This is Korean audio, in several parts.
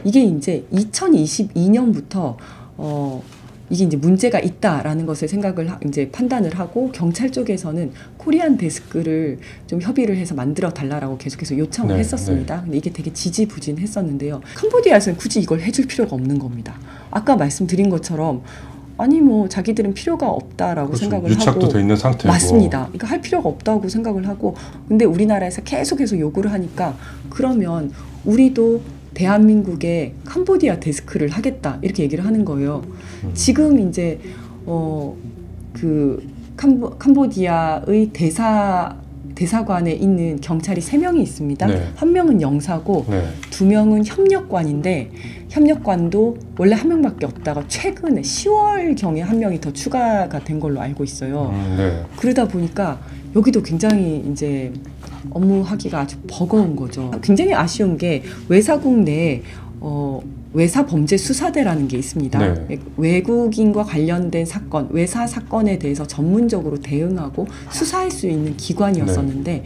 이게 이제 2022년부터 이게 이제 문제가 있다라는 것을 이제 판단을 하고 경찰 쪽에서는 코리안 데스크를 좀 협의를 해서 만들어 달라라고 계속해서 요청을 했었습니다. 근데 이게 되게 지지부진했었는데요. 캄보디아에서는 굳이 이걸 해줄 필요가 없는 겁니다. 아까 말씀드린 것처럼 아니 뭐 자기들은 필요가 없다라고 그렇죠. 생각을 유착도 하고 돼 있는 상태고 맞습니다. 이거 할 필요가 없다고 생각을 하고 근데 우리나라에서 계속해서 요구를 하니까 그러면 우리도 대한민국에 캄보디아 데스크를 하겠다 이렇게 얘기를 하는 거예요. 지금 이제 그 캄보디아의 대사관에 있는 경찰이 3명이 있습니다. 네. 1명은 영사고 네. 2명은 협력관인데 협력관도 원래 1명밖에 없다가 최근에 10월경에 1명이 더 추가가 된 걸로 알고 있어요. 네. 그러다 보니까 여기도 굉장히 이제 업무하기가 아주 버거운 거죠. 굉장히 아쉬운 게 외사국 내에 외사범죄수사대라는 게 있습니다. 네. 외국인과 관련된 사건, 외사 사건에 대해서 전문적으로 대응하고 수사할 수 있는 기관이었었는데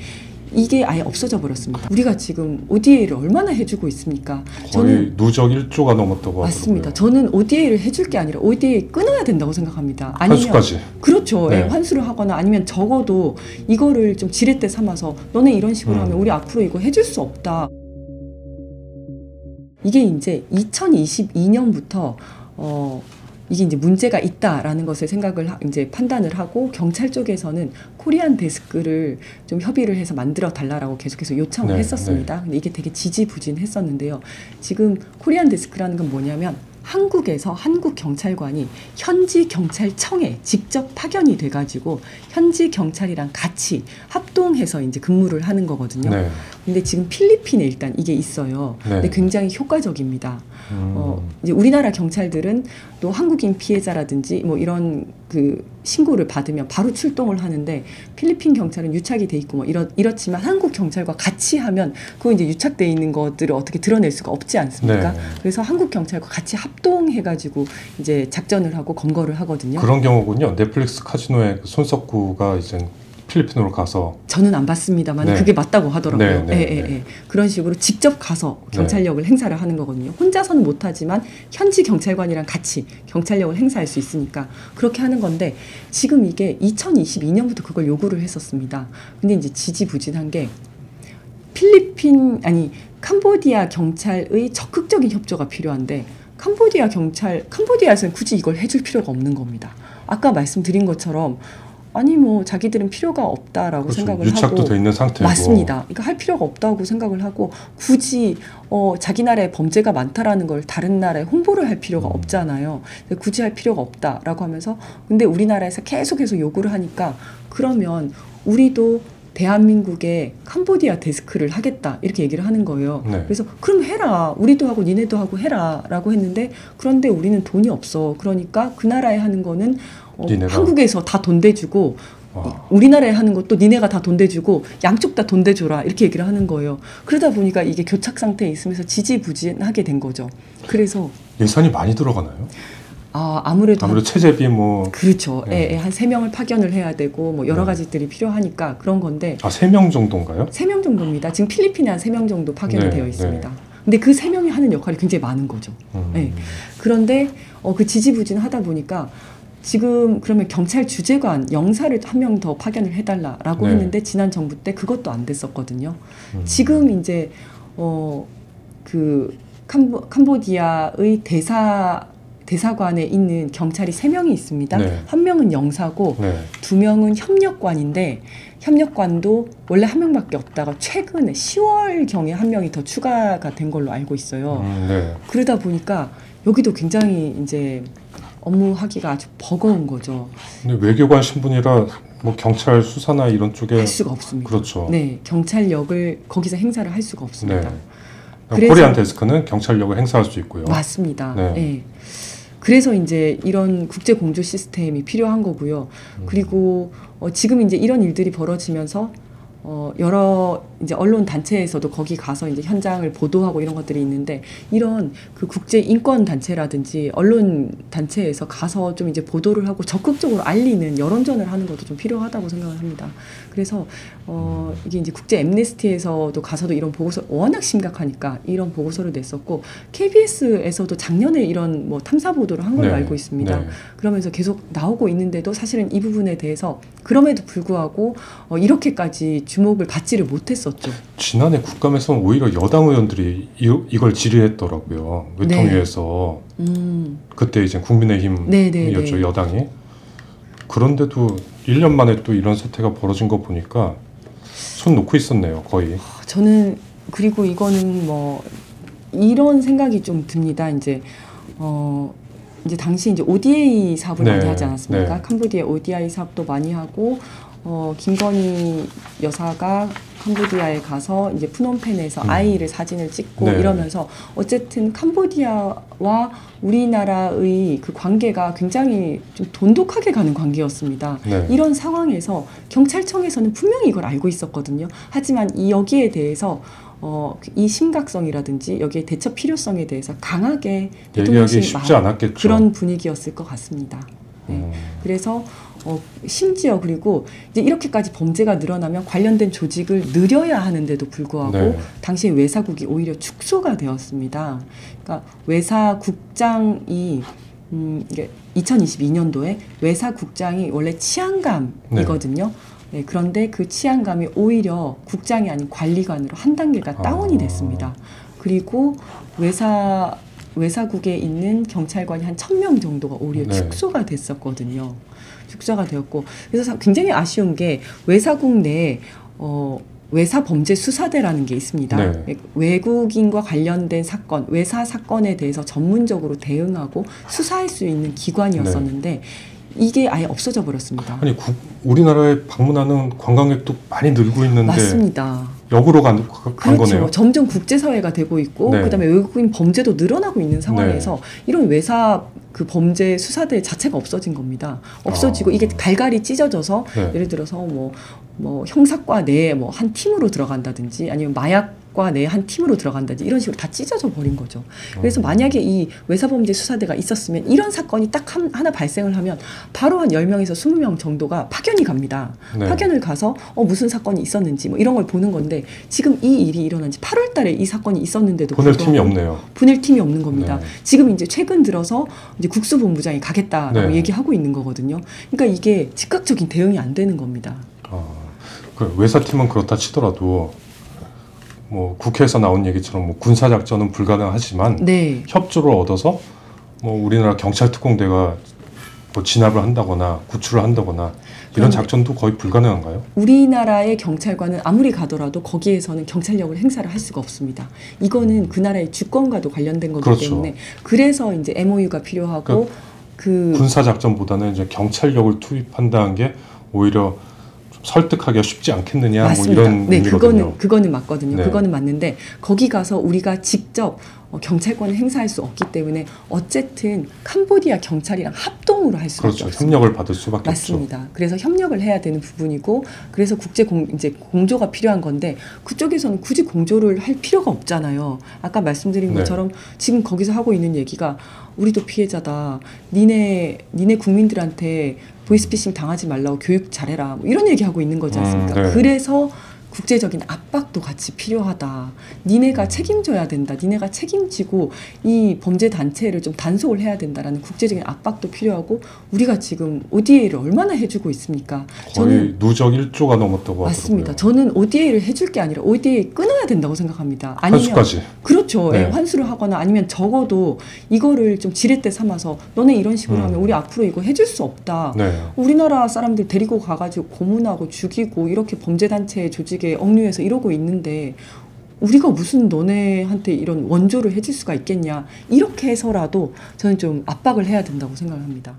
이게 아예 없어져 버렸습니다. 우리가 지금 ODA를 얼마나 해주고 있습니까? 거의 누적 1조가 넘었다고 맞습니다. 하더라고요. 저는 ODA를 해줄 게 아니라 ODA 끊어야 된다고 생각합니다. 아니면 환수까지. 그렇죠. 네. 예, 환수를 하거나 아니면 적어도 이거를 좀 지렛대 삼아서 너네 이런 식으로 하면 우리 앞으로 이거 해줄 수 없다. 이게 이제 2022년부터 이게 이제 문제가 있다라는 것을 이제 판단을 하고 경찰 쪽에서는 코리안 데스크를 좀 협의를 해서 만들어 달라라고 계속해서 요청을 했었습니다. 근데 이게 되게 지지부진했었는데요. 지금 코리안 데스크라는 건 뭐냐면 한국에서 한국 경찰관이 현지 경찰청에 직접 파견이 돼가지고 현지 경찰이랑 같이 합동해서 이제 근무를 하는 거거든요. 네. 근데 지금 필리핀에 일단 이게 있어요. 네. 근데 굉장히 효과적입니다. 이제 우리나라 경찰들은 또 한국인 피해자라든지 뭐 이런 그 신고를 받으면 바로 출동을 하는데 필리핀 경찰은 유착이 돼 있고 뭐 이렇지만 한국 경찰과 같이 하면 그거 이제 유착돼 있는 것들을 어떻게 드러낼 수가 없지 않습니까? 네. 그래서 한국 경찰과 같이 합동해가지고 이제 작전을 하고 검거를 하거든요. 그런 경우군요. 넷플릭스 카지노의 그 손석구가 이제 필리핀으로 가서 저는 안 봤습니다만 네. 그게 맞다고 하더라고요. 네, 네, 네. 그런 식으로 직접 가서 경찰력을 행사를 하는 거거든요. 혼자서는 못하지만 현지 경찰관이랑 같이 경찰력을 행사할 수 있으니까 그렇게 하는 건데 지금 이게 2022년부터 그걸 요구를 했었습니다. 근데 이제 지지부진한 게 캄보디아 경찰의 적극적인 협조가 필요한데 캄보디아에서는 굳이 이걸 해줄 필요가 없는 겁니다. 아까 말씀드린 것처럼 아니 뭐 자기들은 필요가 없다라고 그렇죠. 생각을 유착도 하고 돼 있는 상태고 맞습니다. 이거 할 필요가 없다고 생각을 하고 굳이 자기 나라에 범죄가 많다라는 걸 다른 나라에 홍보를 할 필요가 없잖아요. 굳이 할 필요가 없다라고 하면서 근데 우리나라에서 계속해서 요구를 하니까 그러면 우리도 대한민국에 캄보디아 데스크를 하겠다 이렇게 얘기를 하는 거예요. 네. 그래서 그럼 해라. 우리도 하고 니네도 하고 해라 라고 했는데 그런데 우리는 돈이 없어. 그러니까 그 나라에 하는 거는 한국에서 다 돈 대주고 우리나라에 하는 것도 니네가 다 돈 대주고 양쪽 다 돈 대줘라 이렇게 얘기를 하는 거예요. 그러다 보니까 이게 교착 상태에 있으면서 지지부진하게 된 거죠. 그래서 예산이 많이 들어가나요? 아무래도 체제비 뭐 그렇죠. 네. 한 3명을 파견을 해야 되고 뭐 여러 가지들이 필요하니까 그런 건데 3명 정도인가요? 3명 정도입니다. 지금 필리핀에 한 3명 정도 파견이 되어 있습니다. 네. 근데 그 3명이 하는 역할이 굉장히 많은 거죠. 네. 그런데 그 지지부진하다 보니까 지금 그러면 경찰 주재관 영사를 1명 더 파견을 해달라라고 했는데 지난 정부 때 그것도 안 됐었거든요. 지금 이제 그 캄보디아의 대사관에 있는 경찰이 3명이 있습니다. 1명은 영사고 2명은 협력관인데 협력관도 원래 1명밖에 없다가 최근에 10월경에 1명이 더 추가가 된 걸로 알고 있어요. 그러다 보니까 여기도 굉장히 이제 업무하기가 아주 버거운 거죠. 근데 외교관 신분이라 뭐 경찰 수사나 이런 쪽에 할 수가 없습니다. 그렇죠. 네, 경찰력을 거기서 행사를 할 수가 없습니다. 그래서 코리안 데스크는 경찰력을 행사할 수 있고요. 맞습니다. 네. 그래서 이제 이런 국제 공조 시스템이 필요한 거고요. 그리고 지금 이제 이런 일들이 벌어지면서 여러 이제 언론 단체에서도 거기 가서 이제 현장을 보도하고 이런 것들이 있는데 이런 그 국제 인권 단체라든지 언론 단체에서 가서 좀 이제 보도를 하고 적극적으로 알리는 여론전을 하는 것도 좀 필요하다고 생각을 합니다. 그래서 이게 이제 국제 앰네스티에서도 가서도 이런 보고서 워낙 심각하니까 이런 보고서를 냈었고 KBS에서도 작년에 이런 뭐 탐사 보도를 한 걸로 네. 알고 있습니다. 네. 그러면서 계속 나오고 있는데도 사실은 이 부분에 대해서 그럼에도 불구하고 이렇게까지 주목을 받지를 못했었죠. 지난해 국감에서는 오히려 여당 의원들이 이걸 질의했더라고요. 외통위에서. 그때 이제 국민의힘이었죠, 여당이. 그런데도 1년 만에 또 이런 사태가 벌어진 거 보니까 손 놓고 있었네요, 거의. 저는 그리고 이거는 뭐 이런 생각이 좀 듭니다. 이제 당시 이제 ODA 사업을 네, 많이 하지 않았습니까? 네. 캄보디아 ODA 사업도 많이 하고 김건희 여사가 캄보디아에 가서 이제 프놈펜에서 아이를 사진을 찍고 네. 이러면서 어쨌든 캄보디아와 우리나라의 그 관계가 굉장히 좀 돈독하게 가는 관계였습니다. 네. 이런 상황에서 경찰청에서는 분명히 이걸 알고 있었거든요. 하지만 여기에 대해서 이 심각성이라든지 여기에 대처 필요성에 대해서 강하게 얘기하기 쉽지 않았겠죠. 그런 분위기였을 것 같습니다. 네. 그래서 심지어 그리고 이제 이렇게까지 범죄가 늘어나면 관련된 조직을 늘려야 하는데도 불구하고 네. 당시 외사국이 오히려 축소가 되었습니다. 그러니까 외사국장이 이게 2022년도에 외사국장이 원래 치안감이거든요. 네, 그런데 그 치안감이 오히려 국장이 아닌 관리관으로 한 단계가 다운이 됐습니다. 그리고 외사국에 있는 경찰관이 한 1,000명 정도가 오히려 네. 축소가 됐었거든요. 축소가 되었고 그래서 굉장히 아쉬운 게 외사국 내에 외사범죄수사대라는 게 있습니다. 네. 외국인과 관련된 사건, 외사 사건에 대해서 전문적으로 대응하고 수사할 수 있는 기관이었었는데 이게 아예 없어져 버렸습니다. 아니 우리나라에 방문하는 관광객도 많이 늘고 있는데 맞습니다. 역으로 간 그렇죠. 거네요. 점점 국제사회가 되고 있고 네. 그다음에 외국인 범죄도 늘어나고 있는 상황에서 이런 외사 그 범죄 수사대 자체가 없어진 겁니다. 없어지고 이게 갈갈이 찢어져서 네. 예를 들어서 뭐 형사과 내에 뭐 한 팀으로 들어간다든지 아니면 마약과 내 한 팀으로 들어간다든지 이런 식으로 다 찢어져 버린 거죠. 그래서 만약에 이 외사범죄 수사대가 있었으면 이런 사건이 딱 하나 발생을 하면 바로 한 10명에서 20명 정도가 파견이 갑니다. 네. 파견을 가서 무슨 사건이 있었는지 뭐 이런 걸 보는 건데 지금 이 일이 일어난 지 8월 달에 이 사건이 있었는데도 보낼 팀이 불구하고 없네요. 보낼 팀이 없는 겁니다. 네. 지금 이제 최근 들어서 이제 국수본부장이 가겠다라고 네. 얘기하고 있는 거거든요. 그러니까 이게 즉각적인 대응이 안 되는 겁니다. 그 외사팀은 그렇다 치더라도 뭐 국회에서 나온 얘기처럼 뭐 군사작전은 불가능하지만 네. 협조를 얻어서 뭐 우리나라 경찰특공대가 뭐 진압을 한다거나 구출을 한다거나 이런 작전도 거의 불가능한가요? 우리나라의 경찰관은 아무리 가더라도 거기에서는 경찰력을 행사를 할 수가 없습니다. 이거는 그 나라의 주권과도 관련된 거기 그렇죠. 때문에 그래서 이제 MOU가 필요하고 군사작전보다는 이제 경찰력을 투입한다는 게 오히려 좀 설득하기가 쉽지 않겠느냐 맞습니다. 뭐 이런 네, 의미거든요. 그거는 맞거든요. 네. 그거는 맞는데 거기 가서 우리가 직접 경찰권을 행사할 수 없기 때문에 어쨌든 캄보디아 경찰이랑 합동으로 할 수밖에 그렇죠. 없습니다. 협력을 받을 수밖에 맞습니다. 그래서 협력을 해야 되는 부분이고 그래서 이제 공조가 필요한 건데 그쪽에서는 굳이 공조를 할 필요가 없잖아요. 아까 말씀드린 네. 것처럼 지금 거기서 하고 있는 얘기가 우리도 피해자다. 니네 국민들한테 보이스피싱 당하지 말라고 교육 잘해라. 뭐 이런 얘기하고 있는 거지 않습니까? 네. 그래서 국제적인 압박도 같이 필요하다. 니네가 책임져야 된다. 니네가 책임지고 이 범죄 단체를 좀 단속을 해야 된다라는 국제적인 압박도 필요하고 우리가 지금 ODA를 얼마나 해주고 있습니까? 거의 누적 1조가 넘었다고 맞습니다. 하더라고요. 저는 ODA를 해줄 게 아니라 ODA 끊어야 된다고 생각합니다. 환수까지. 그렇죠. 네. 예, 환수를 하거나 아니면 적어도 이거를 좀 지렛대 삼아서 너네 이런 식으로 하면 우리 앞으로 이거 해줄 수 없다. 네. 우리나라 사람들 데리고 가가지고 고문하고 죽이고 이렇게 범죄단체 조직에 억류해서 이러고 있는데 우리가 무슨 너네한테 이런 원조를 해줄 수가 있겠냐. 이렇게 해서라도 저는 좀 압박을 해야 된다고 생각합니다.